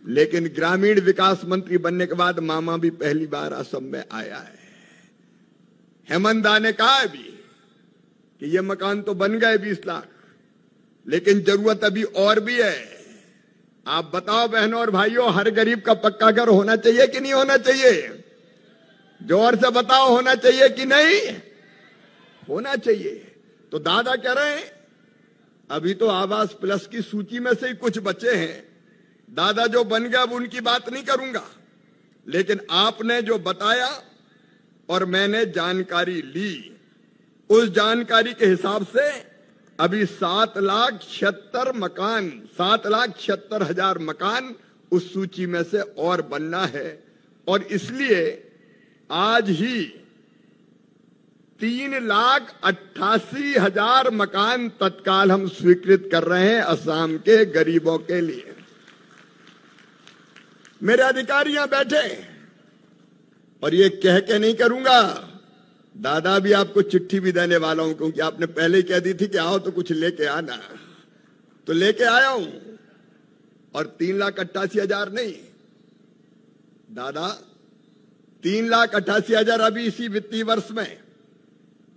लेकिन ग्रामीण विकास मंत्री बनने के बाद मामा भी पहली बार असम में आया है। हेमंत दा ने कहा अभी कि ये मकान तो बन गए 20 लाख, लेकिन जरूरत अभी और भी है। आप बताओ बहनों और भाइयों, हर गरीब का पक्का घर होना चाहिए कि नहीं होना चाहिए? जोर से बताओ, होना चाहिए कि नहीं होना चाहिए? तो दादा कह रहे हैं अभी तो आवास प्लस की सूची में से ही कुछ बचे हैं। दादा जो बन गया अब उनकी बात नहीं करूंगा, लेकिन आपने जो बताया और मैंने जानकारी ली, उस जानकारी के हिसाब से अभी 7,76,000 मकान उस सूची में से और बनना है। और इसलिए आज ही 3,88,000 मकान तत्काल हम स्वीकृत कर रहे हैं असम के गरीबों के लिए। मेरे अधिकारी यहां बैठे और ये कह के नहीं करूंगा, दादा भी आपको चिट्ठी भी देने वाला हूं, क्योंकि आपने पहले ही कह दी थी कि आओ तो कुछ लेके आना, तो लेके आया हूं। और 3,88,000 नहीं दादा, 3,88,000 अभी इसी वित्तीय वर्ष में,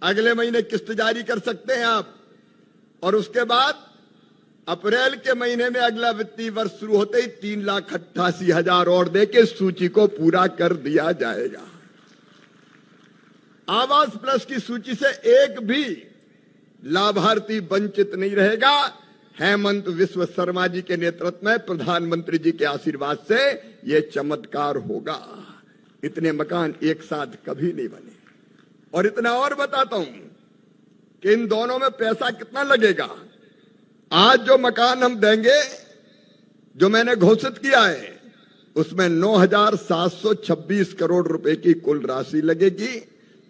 अगले महीने किस्त जारी कर सकते हैं आप। और उसके बाद अप्रैल के महीने में अगला वित्तीय वर्ष शुरू होते ही 3,88,000 और देके सूची को पूरा कर दिया जाएगा। आवास प्लस की सूची से एक भी लाभार्थी वंचित नहीं रहेगा। हेमंत विश्व शर्मा जी के नेतृत्व में प्रधानमंत्री जी के आशीर्वाद से यह चमत्कार होगा। इतने मकान एक साथ कभी नहीं बने। और इतना और बताता हूं कि इन दोनों में पैसा कितना लगेगा। आज जो मकान हम देंगे, जो मैंने घोषित किया है, उसमें 9,726 करोड़ रुपए की कुल राशि लगेगी,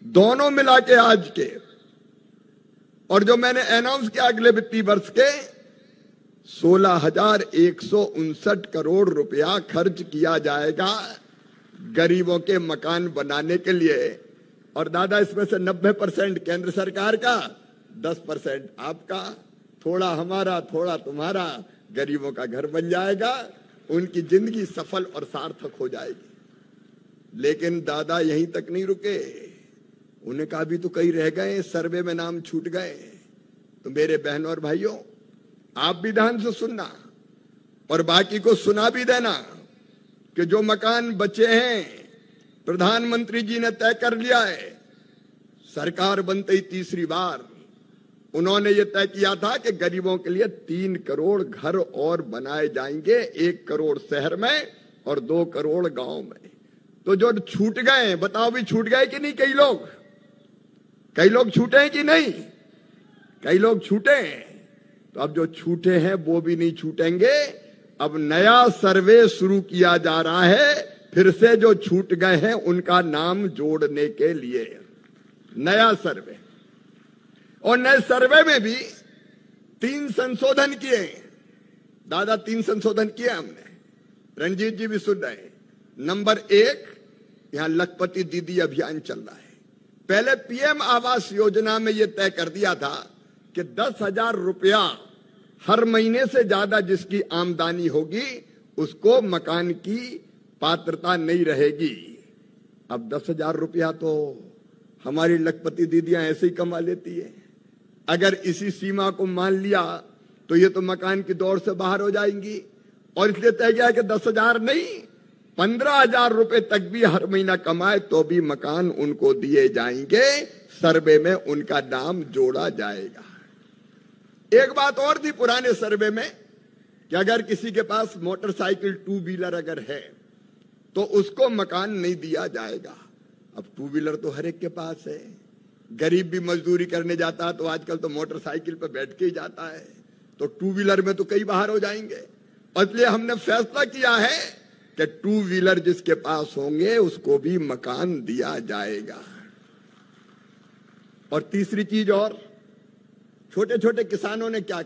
दोनों मिला के आज के। और जो मैंने अनाउंस किया अगले वित्तीय वर्ष के 16,159 करोड़ रुपया खर्च किया जाएगा गरीबों के मकान बनाने के लिए। और दादा इसमें से 90% केंद्र सरकार का, 10% आपका, थोड़ा हमारा थोड़ा तुम्हारा, गरीबों का घर बन जाएगा, उनकी जिंदगी सफल और सार्थक हो जाएगी। लेकिन दादा यहीं तक नहीं रुके, उन्हें कहा भी तो कई रह गए, सर्वे में नाम छूट गए। तो मेरे बहनों और भाइयों, आप भी ध्यान से सुनना और बाकी को सुना भी देना कि जो मकान बचे हैं प्रधानमंत्री जी ने तय कर लिया है। सरकार बनते ही तीसरी बार उन्होंने ये तय किया था कि गरीबों के लिए 3 करोड़ घर और बनाए जाएंगे, 1 करोड़ शहर में और 2 करोड़ गांव में। तो जो छूट गए, बताओ भी छूट गए कि नहीं? कई लोग छूटे हैं कि नहीं? कई लोग छूटे हैं। तो अब जो छूटे हैं वो भी नहीं छूटेंगे। अब नया सर्वे शुरू किया जा रहा है, फिर से जो छूट गए हैं उनका नाम जोड़ने के लिए नया सर्वे। और नए सर्वे में भी 3 संशोधन किए। दादा 3 संशोधन किए हमने, रणजीत जी भी सुन रहे हैं। नंबर 1, यहां लखपति दीदी अभियान चल रहा है। पहले पीएम आवास योजना में यह तय कर दिया था कि 10,000 रुपया हर महीने से ज्यादा जिसकी आमदनी होगी उसको मकान की पात्रता नहीं रहेगी। अब 10,000 रुपया तो हमारी लखपति दीदियां ऐसे ही कमा लेती है। अगर इसी सीमा को मान लिया तो ये तो मकान की दौड़ से बाहर हो जाएंगी। और इसलिए तय किया कि 10,000 नहीं, 15,000 रुपए तक भी हर महीना कमाए तो भी मकान उनको दिए जाएंगे, सर्वे में उनका नाम जोड़ा जाएगा। एक बात और थी पुराने सर्वे में कि अगर किसी के पास मोटरसाइकिल 2 व्हीलर अगर है तो उसको मकान नहीं दिया जाएगा। अब 2 व्हीलर तो हर एक के पास है। गरीब भी मजदूरी करने जाता है तो आजकल तो मोटरसाइकिल पर बैठ के ही जाता है, तो 2 व्हीलर में तो कई बाहर हो जाएंगे। और इसलिए हमने फैसला किया है कि 2 व्हीलर जिसके पास होंगे उसको भी मकान दिया जाएगा। और तीसरी चीज, और छोटे छोटे किसानों ने क्या,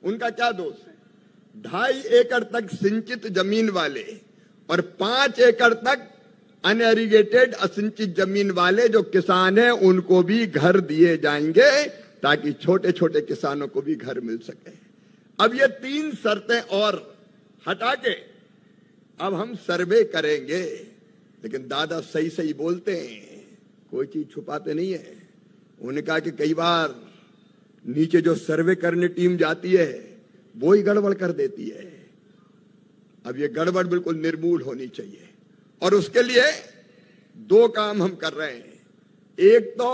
उनका क्या दोष है? 2.5 एकड़ तक सिंचित जमीन वाले और 5 एकड़ तक अनएरिगेटेड असिंचित जमीन वाले जो किसान हैं उनको भी घर दिए जाएंगे, ताकि छोटे छोटे किसानों को भी घर मिल सके। अब ये 3 शर्तें और हटा के अब हम सर्वे करेंगे। लेकिन दादा सही सही बोलते हैं, कोई चीज छुपाते नहीं है। उन्होंने कहा कि कई बार नीचे जो सर्वे करने टीम जाती है वो ही गड़बड़ कर देती है। अब ये गड़बड़ बिल्कुल निर्मूल होनी चाहिए और उसके लिए दो काम हम कर रहे हैं। एक तो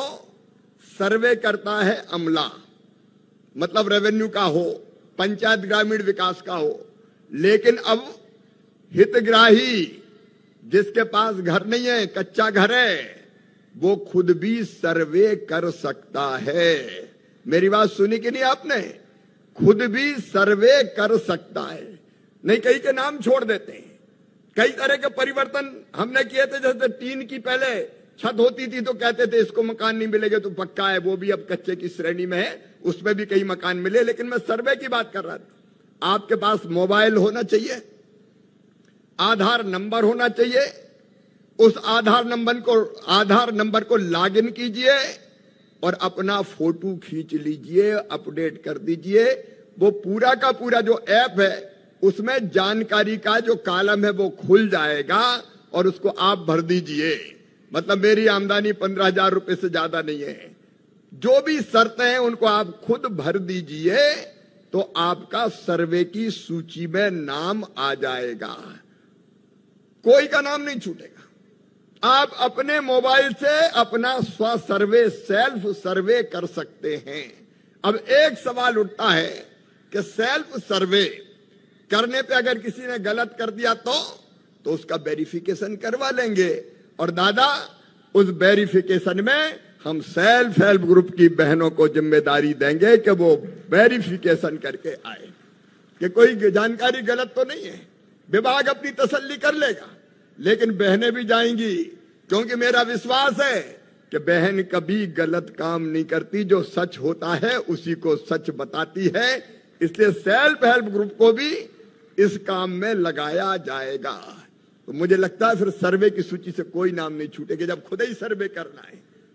सर्वे करता है अमला, मतलब रेवेन्यू का हो, पंचायत ग्रामीण विकास का हो, लेकिन अब हितग्राही जिसके पास घर नहीं है, कच्चा घर है, वो खुद भी सर्वे कर सकता है। मेरी बात सुनी कि नहीं आपने? खुद भी सर्वे कर सकता है। नहीं, कई के नाम छोड़ देते हैं। कई तरह के परिवर्तन हमने किए थे। जैसे टीन की पहले छत होती थी तो कहते थे इसको मकान नहीं मिलेगा तो पक्का है, वो भी अब कच्चे की श्रेणी में है, उसमें भी कई मकान मिले। लेकिन मैं सर्वे की बात कर रहा था। आपके पास मोबाइल होना चाहिए, आधार नंबर होना चाहिए, उस आधार नंबर को लॉगिन कीजिए और अपना फोटो खींच लीजिए, अपडेट कर दीजिए। वो पूरा का पूरा जो ऐप है उसमें जानकारी का जो कॉलम है वो खुल जाएगा और उसको आप भर दीजिए। मतलब मेरी आमदनी 15,000 रुपए से ज्यादा नहीं है, जो भी शर्तें हैं उनको आप खुद भर दीजिए तो आपका सर्वे की सूची में नाम आ जाएगा। कोई का नाम नहीं छूटेगा। आप अपने मोबाइल से अपना स्व सर्वे, सेल्फ सर्वे कर सकते हैं। अब एक सवाल उठता है कि सेल्फ सर्वे करने पे अगर किसी ने गलत कर दिया तो उसका वेरिफिकेशन करवा लेंगे। और दादा, उस वेरिफिकेशन में हम सेल्फ हेल्प ग्रुप की बहनों को जिम्मेदारी देंगे कि वो वेरिफिकेशन करके आए कि कोई जानकारी गलत तो नहीं है। विभाग अपनी तसल्ली कर लेगा, लेकिन बहनें भी जाएंगी, क्योंकि मेरा विश्वास है कि बहन कभी गलत काम नहीं करती। जो सच होता है उसी को सच बताती है। इसलिए सेल्फ हेल्प ग्रुप को भी इस काम में लगाया जाएगा। तो मुझे लगता है फिर सर्वे की सूची से कोई नाम नहीं छूटेगा जब खुद ही सर्वे करना है।